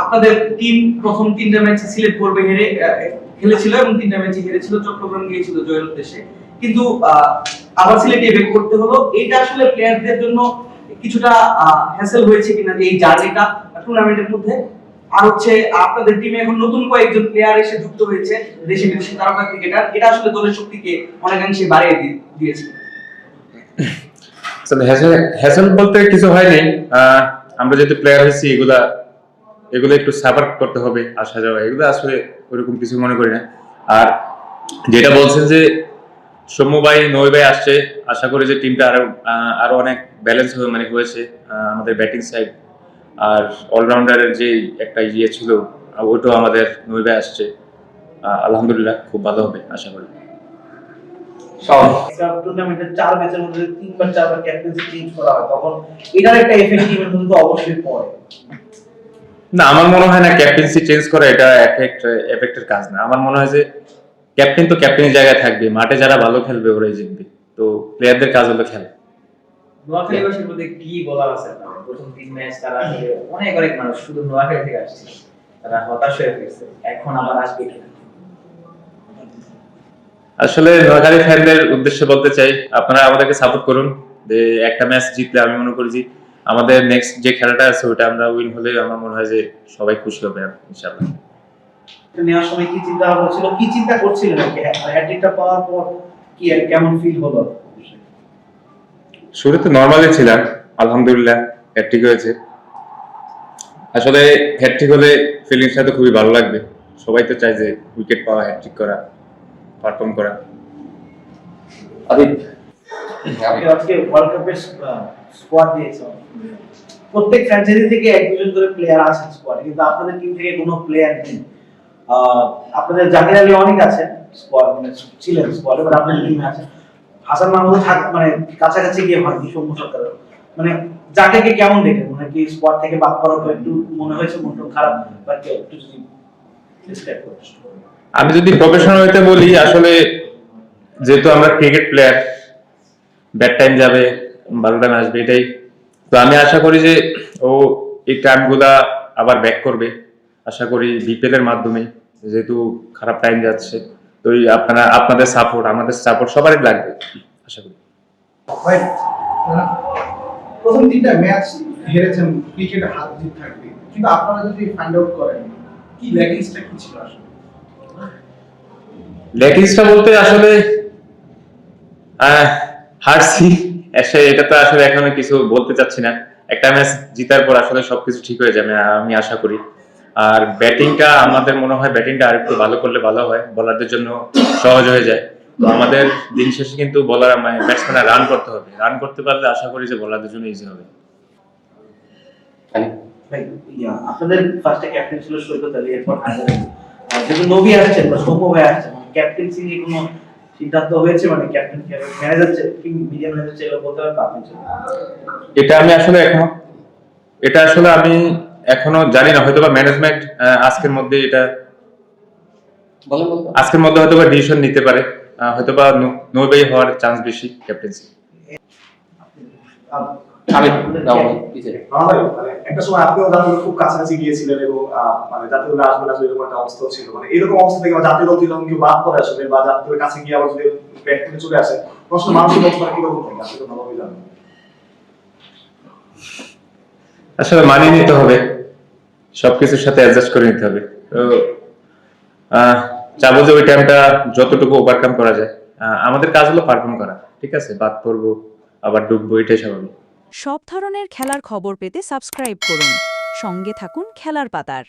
আপনাদের টিম প্রথম 3টা ম্যাচে সিলেট করবে হেরে খেলেছিল এবং 3টা ম্যাচে হেরেছিল, চট্টগ্রাম গিয়েছিল জয়ের উদ্দেশ্যে, কিন্তু আবার সিলেটে ব্যাক করতে হলো। এটা আসলে প্লেয়ারদের জন্য কিছুটা হ্যাসেল হয়েছে কিনা, যে এই জার্নিটা টুর্নামেন্টের মধ্যে? আর হচ্ছে আপনাদের টিমে এখন নতুন কয়েকজন প্লেয়ার এসে যুক্ত হয়েছে, দেশি বিদেশি তারকা ক্রিকেটার, এটা আসলে দলের শক্তিকে অনেকাংশে বাড়িয়ে দিয়েছে। আসলে হ্যাসেল বলতে কিছু হয়নি। আমরা যেহেতু প্লেয়ার হয়েছি, এগুলো একটু সাপোর্ট করতে হবে, আসা যাওয়া এগুলো আসলে ওরকম কিছু মনে করি না। আর যেটা বলছেন যে সৌম্য ভাই, নই ভাই আসছে, আশা করি যে টিমটা আরো অনেক ব্যালেন্স হয়েছে আমাদের ব্যাটিং সাইড। আর অলরাউন্ডারের যে একটা ছিল, ওইটাও আমাদের নই ভাই আসছে, আলহামদুলিল্লাহ খুব ভালো হবে আশা করি। টুর্নামেন্টের 4 ম্যাচের মধ্যে 3বার 4বার ক্যাপ্টেন্সি চেঞ্জ করা হয়, তখন এটার একটা এফেক্ট টিমের মধ্যে অবশ্যই পড়ে। না, আমার মনে হয় না ক্যাপ্টেন্সি চেঞ্জ করা এটা এফেক্টের কাজ না। আমার মনে হয় যে ক্যাপ্টেন তো ক্যাপ্টেনের জায়গায় থাকবে, মাঠে যারা ভালো খেলবে ওরাই জিতবে, তো প্লেয়ারদের কাজ হলো খেলা। নোয়াখালীবাসীর মধ্যে কি বলার আছে আপনাদের? প্রথম 3 ম্যাচ তারা অনেক মানুষ শুধু নোয়াখালী থেকে আসছে, তারা হতাশ হয়ে গেছে, এখন আবার আসবে কিনা? আসলে নোয়াখালী ফ্যানদের উদ্দেশ্যে বলতে চাই, আপনারা আমাদেরকে সাপোর্ট করুন। যে একটা ম্যাচ জিতলে আমি মনে করি যে আমাদের নেক্সট যে খেলাটা আছে ওটা আমরা উইন হলে আমার মনে হয় যে সবাই খুশি হবে ইনশাআল্লাহ। নেওয়ার সময় কি চিন্তা ভাবনা ছিল, কি চিন্তা করছিলেন হ্যাটট্রিকটা পাওয়ার পর, কি কেমন ফিল হলো? শুরুতে নরমালি ছিলাম, আলহামদুলিল্লাহ হ্যাটট্রিক হয়েছে। আসলে হ্যাটট্রিক হলে ফিলিংসটা তো খুবই ভালো লাগবে, সবাই তো চায় যে উইকেট পাওয়া, হ্যাটট্রিক করা, পারফর্ম করা। আজকে ওয়ার্ল্ড কাপের স্কোয়াড দিয়েছে, প্রত্যেক ফ্র্যাঞ্চাইজি থেকে এক দুজন করে প্লেয়ার আছেন স্কোয়াডে, কিন্তু আপনাদের টিম থেকে কোনো প্লেয়ার নেই। আপনাদের জাকির আলী অনেক আছেন স্কোয়াড, মানে ছিলেন স্কোয়াডে, বাট আপনাদের টিমে আছেন হাসান মাহমুদ, মানে কাছাকাছি গিয়ে হয়নি সৌম্য সরকার। মানে জাকিরকে কেমন দেখেন? মানে কি স্কোয়াড থেকে বাদ করার পর একটু মনে হয়েছে মনটা খারাপ, বা একটু যদি ডিসক্রাইব করেন। আমি যদি প্রফেশনাল হইতে বলি, আসলে যেহেতু আমরা ক্রিকেট প্লেয়ার, ব্যাড টাইম যাবে, ভালো টাইম আসবে, এটাই তো আমি আশা করি যে ও এই টাইমগুলা আবার ব্যাক করবে, আশা করি বিপিএল এর মাধ্যমে। যেহেতু খারাপ টাইম যাচ্ছে, তো আপনাদের সাপোর্ট, আমাদের সাপোর্ট সবারই লাগবে আশা করি। প্রথম 3টা ম্যাচ হেরেছেন, ক্রিকেটে হার জিত থাকবে, কিন্তু আপনারা যদি ফাইন্ড আউট করেন কি ল্যাকিংসটা কি ছিল আসলে? ল্যাকিংসটা বলতে আসলে হারছি, এটা তো আসলে এখন আমি কিছু বলতে চাচ্ছি না। একটা ম্যাচ জিতার পর আসলে সবকিছু ঠিক হয়ে যাবে আমি আশা করি। আর ব্যাটিংটা আমাদের মনে হয় ব্যাটিংটা আরেকটু ভালো করলে ভালো হয়, বোলারদের জন্য সহজ হয়ে যায়। তো আমাদের দিন শেষে কিন্তু বোলার ব্যাটসম্যানরা রান করতে হবে, রান করতে পারলে আশা করি যে বোলারদের জন্য ইজি হবে। আপনাদের ফার্স্টে ক্যাপ্টেন ছিল সৈকত আলী, এরপর হায়দার আলী, যেহেতু নবী আসছেন বা সৌম্য ভাই আসছেন, ক্যাপ্টেন্সি নিয়ে কোনো সিদ্ধান্ত হয়েছে? মানে ক্যাপ্টেন ম্যানেজার কি মিডিয়া ম্যানেজার ছিল বলতে পারবেন আপনি? এটা আসলে আমি এখনো জানি না, হয়তোবা ম্যানেজমেন্ট আজকের মধ্যে হয়তোবা ডিসিশন নিতে পারে, হয়তোবা নবী হওয়ার চান্স বেশি ক্যাপ্টেন্সি। একটা সময় আপনিও জাতীয় খুব কাছাকাছি গিয়েছিলেন এবং মানে জাতীয় দলে আসবেন আসলে এরকম একটা অবস্থা ছিল, মানে এরকম অবস্থা থেকে জাতীয় দল থেকে কেউ বাদ পড়ে আসলে বা জাতীয় কাছে গিয়ে আবার যদি ব্যাট থেকে চলে আসে, প্রশ্ন মানুষের অবস্থা কিরকম থাকে আসলে তো ভালোভাবে জানেন। আসলে মানিয়ে নিতে হবে, সবকিছুর সাথে অ্যাডজাস্ট করে নিতে হবে। তো চাবো যে ওই টাইমটা যতটুকু ওভারকাম করা যায়। আমাদের কাজ হলো পারফর্ম করা, ঠিক আছে? বাদ পড়বো আবার ডুববো, এটাই স্বাভাবিক। সব ধরনের খেলার খবর পেতে সাবস্ক্রাইব করুন, সঙ্গে থাকুন খেলার পাতার।